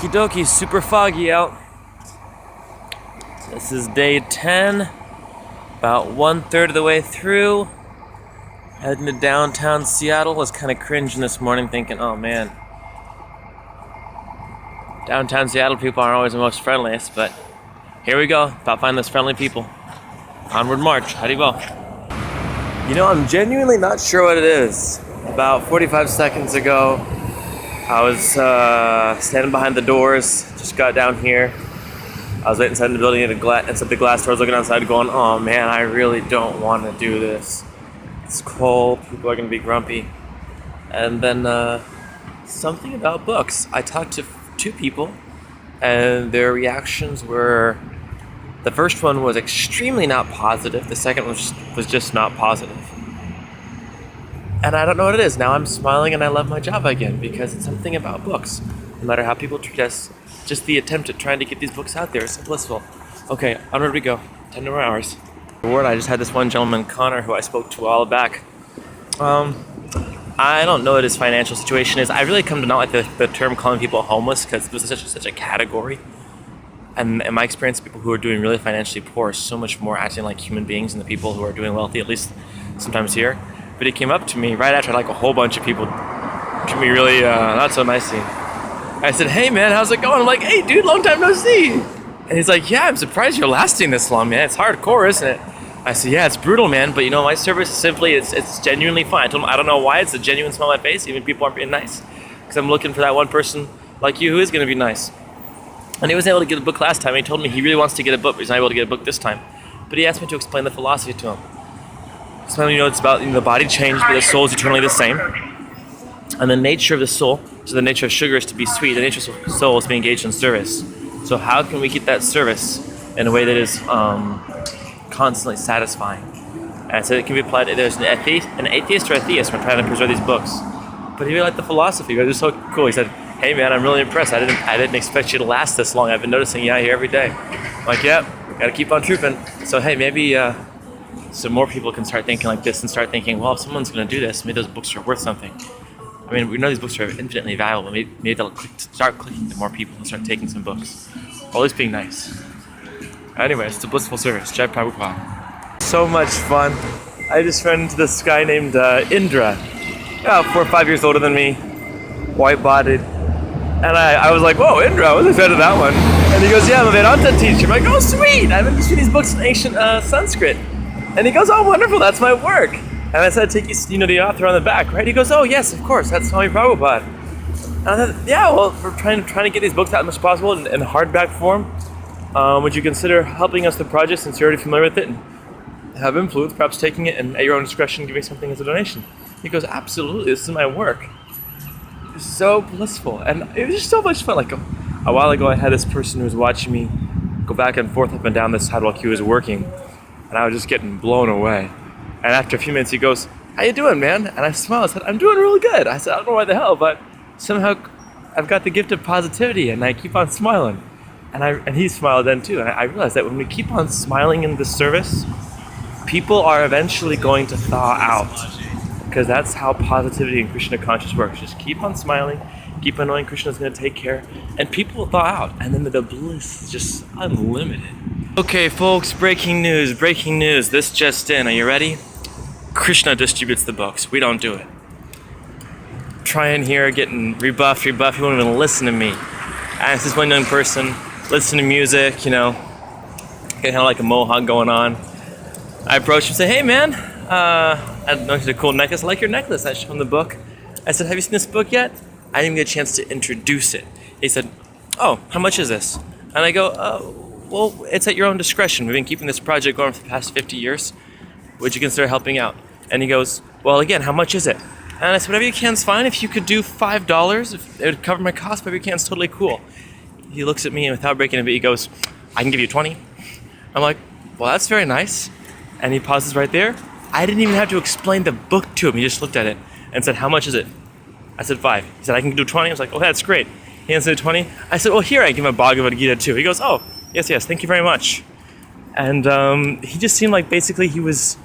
Okie dokie, super foggy out. This is day 10, about 1/3 of the way through. Heading to downtown Seattle. Was kind of cringing this morning thinking, oh man, downtown Seattle people aren't always the most friendliest, but here we go, about finding those friendly people. Onward march, how do you go? You know, I'm genuinely not sure what it is. About 45 seconds ago, I was standing behind the doors, just got down here. I was waiting inside the building inside the glass doors, looking outside going, oh man, I really don't want to do this. It's cold, people are going to be grumpy. And then something about books. I talked to two people and their reactions were, the first one was extremely not positive, the second one was just not positive. And I don't know what it is. Now I'm smiling and I love my job again because it's something about books. No matter how people treat us, just the attempt at trying to get these books out there is so blissful. Okay, onward we go. 10 more hours. I just had this one gentleman, Connor, who I spoke to a while back. I don't know what his financial situation is. I really come to not like the term calling people homeless because it was such a category. And in my experience, people who are doing really financially poor are so much more acting like human beings than the people who are doing wealthy, at least sometimes here. But he came up to me right after like a whole bunch of people treat me really not so nicely. I said, hey man, how's it going? I'm like, hey dude, long time no see. And he's like, yeah, I'm surprised you're lasting this long, man. It's hardcore, isn't it? I said, yeah, it's brutal, man. But you know, my service is simply, it's genuinely fine. I told him, I don't know why, it's a genuine smile on my face, even people aren't being nice. Because I'm looking for that one person like you who is going to be nice. And he wasn't able to get a book last time. He told me he really wants to get a book, but he's not able to get a book this time. But he asked me to explain the philosophy to him. So it's about the body changed, but the soul is eternally the same. And the nature of the soul, so the nature of sugar is to be sweet, the nature of the soul is to be engaged in service. So how can we get that service in a way that is constantly satisfying? And so it can be applied, there's an atheist or a theist when trying to preserve these books. But he really liked the philosophy, it was so cool. He said, hey man, I'm really impressed. I didn't expect you to last this long. I've been noticing you out here every day. I'm like, yep, gotta keep on trooping. So hey, maybe so more people can start thinking like this and start thinking, well, if someone's gonna do this, maybe those books are worth something. I mean, we know these books are infinitely valuable. Maybe they'll start clicking to more people and start taking some books. Or at least being nice. Anyways, it's a blissful service. Jai Prabhupada. So much fun. I just ran into this guy named Indra. Yeah, 4 or 5 years older than me. White-bodied. And I was like, whoa, Indra, I wasn't a fan of that one. And he goes, yeah, I'm a Vedanta teacher. I'm like, oh, sweet. I've been teaching these books in ancient Sanskrit. And he goes, oh, wonderful, that's my work. And I said, take you, the author on the back, right? He goes, oh, yes, of course, that's Swami Prabhupada. And I said, yeah, well, we're trying to get these books out as much as possible in hardback form. Would you consider helping us with the project since you're already familiar with it and have influence, perhaps taking it and at your own discretion giving something as a donation? He goes, absolutely, this is my work. It's so blissful. And it was just so much fun. Like a while ago, I had this person who was watching me go back and forth up and down the sidewalk he was working. And I was just getting blown away. And after a few minutes, he goes, how you doing, man? And I smiled. I said, I'm doing really good. I said, I don't know why the hell, but somehow I've got the gift of positivity and I keep on smiling. And he smiled then too. And I realized that when we keep on smiling in the service, people are eventually going to thaw out. Because that's how positivity and Krishna consciousness works. Just keep on smiling, keep on knowing Krishna's going to take care, and people will thaw out. And then the bliss is just unlimited. Okay, folks, breaking news. This just in. Are you ready? Krishna distributes the books. We don't do it. Trying here, getting rebuffed. He won't even listen to me. I asked this one young person, listen to music, kind of like a mohawk going on. I approached him and said, hey man, I noticed a cool necklace. I like your necklace. I showed him the book. I said, have you seen this book yet? I didn't even get a chance to introduce it. He said, oh, how much is this? And I go, well, it's at your own discretion. We've been keeping this project going for the past 50 years. Would you consider helping out? And he goes, well, again, how much is it? And I said, whatever you can's fine. If you could do $5, if it would cover my cost, whatever you can's totally cool. He looks at me and without breaking a bit, he goes, I can give you 20. I'm like, well, that's very nice. And he pauses right there. I didn't even have to explain the book to him. He just looked at it and said, how much is it? I said, 5. He said, I can do 20. I was like, oh, that's great. He answered 20. I said, well, here, I give him a Bhagavad Gita too. He goes, oh, yes, thank you very much. And he just seemed like basically he was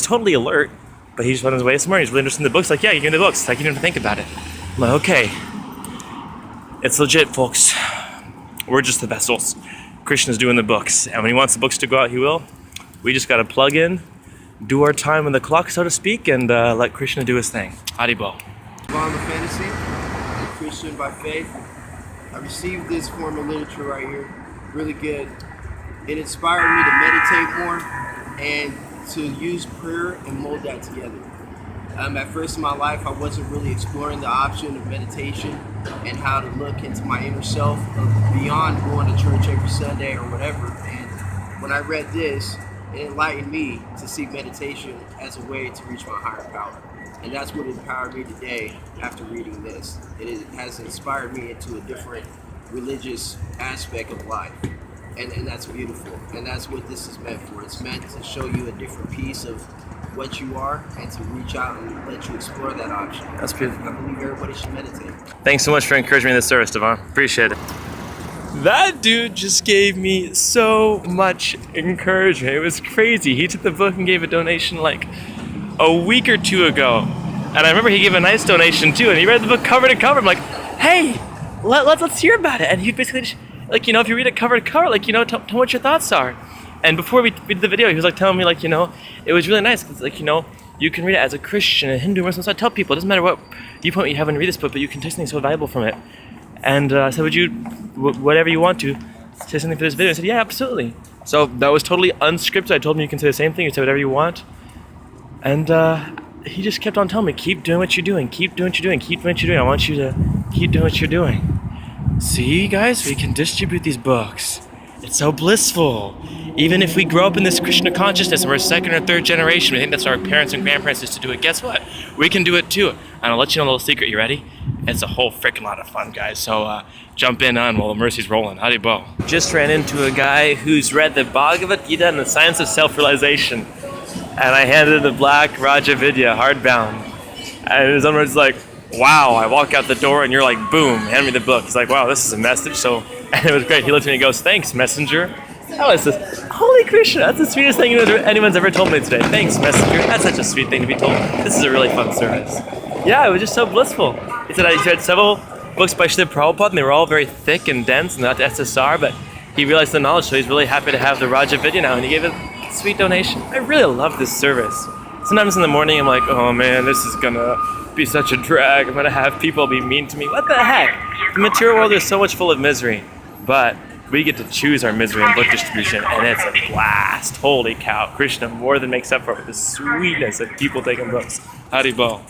totally alert, but he just went on his way somewhere. He's really interested in the books. Like, yeah, you give me the books. Like, you didn't have to think about it. I'm like, okay. It's legit, folks. We're just the vessels. Krishna's doing the books, and when he wants the books to go out, he will. We just gotta plug in, do our time on the clock, so to speak, and let Krishna do his thing. Haribol. Devon the Fantasy, I'm a Christian by faith. I received this form of literature right here, really good. It inspired me to meditate more and to use prayer and mold that together. At first in my life, I wasn't really exploring the option of meditation and how to look into my inner self beyond going to church every Sunday or whatever. And when I read this, it enlightened me to see meditation as a way to reach my higher power. And that's what empowered me today after reading this. It has inspired me into a different religious aspect of life. And that's beautiful. And that's what this is meant for. It's meant to show you a different piece of what you are and to reach out and let you explore that option. That's beautiful. I believe everybody should meditate. Thanks so much for encouraging me in this service, Devon. Appreciate it. That dude just gave me so much encouragement. It was crazy. He took the book and gave a donation like a week or two ago. And I remember he gave a nice donation too, and he read the book cover to cover. I'm like, hey, let's hear about it. And he basically just, like, you know, if you read it cover to cover, like, you know, tell what your thoughts are. And before we did the video, he was like telling me, like, you know, it was really nice because, like, you know, you can read it as a Christian, a Hindu, Muslim. So I tell people, it doesn't matter what viewpoint you have when you read this book, but you can take something so valuable from it. And I said, would you, whatever you want to, say something for this video? I said, yeah, absolutely. So that was totally unscripted. I told him you can say the same thing. You say whatever you want. And he just kept on telling me, keep doing what you're doing. Keep doing what you're doing. Keep doing what you're doing. I want you to keep doing what you're doing. See, guys, we can distribute these books. It's so blissful. Even if we grow up in this Krishna consciousness and we're second or third generation, we think that's our parents and grandparents used to do it. Guess what? We can do it too. And I'll let you know a little secret. You ready? It's a whole freaking lot of fun, guys. So jump in on while the mercy's rolling. Haribol. Just ran into a guy who's read the Bhagavad Gita and the Science of Self-Realization. And I handed him the black Raja Vidya hardbound. And his own words like, wow, I walk out the door and you're like, boom, hand me the book. He's like, wow, this is a message. So, and it was great. He looked at me and goes, thanks, messenger. Oh, it's this, holy Krishna, that's the sweetest thing anyone's ever told me today. Thanks, messenger. That's such a sweet thing to be told. This is a really fun service. Yeah, it was just so blissful. He said he read several books by Srila Prabhupada, and they were all very thick and dense and not SSR, but he realized the knowledge, so he's really happy to have the Raja Vidya now, and he gave a sweet donation. I really love this service. Sometimes in the morning, I'm like, oh man, this is gonna be such a drag. I'm gonna have people be mean to me. What the heck? The material world is so much full of misery, but we get to choose our misery in book distribution, and it's a blast. Holy cow, Krishna more than makes up for it with the sweetness of people taking books. Haribol.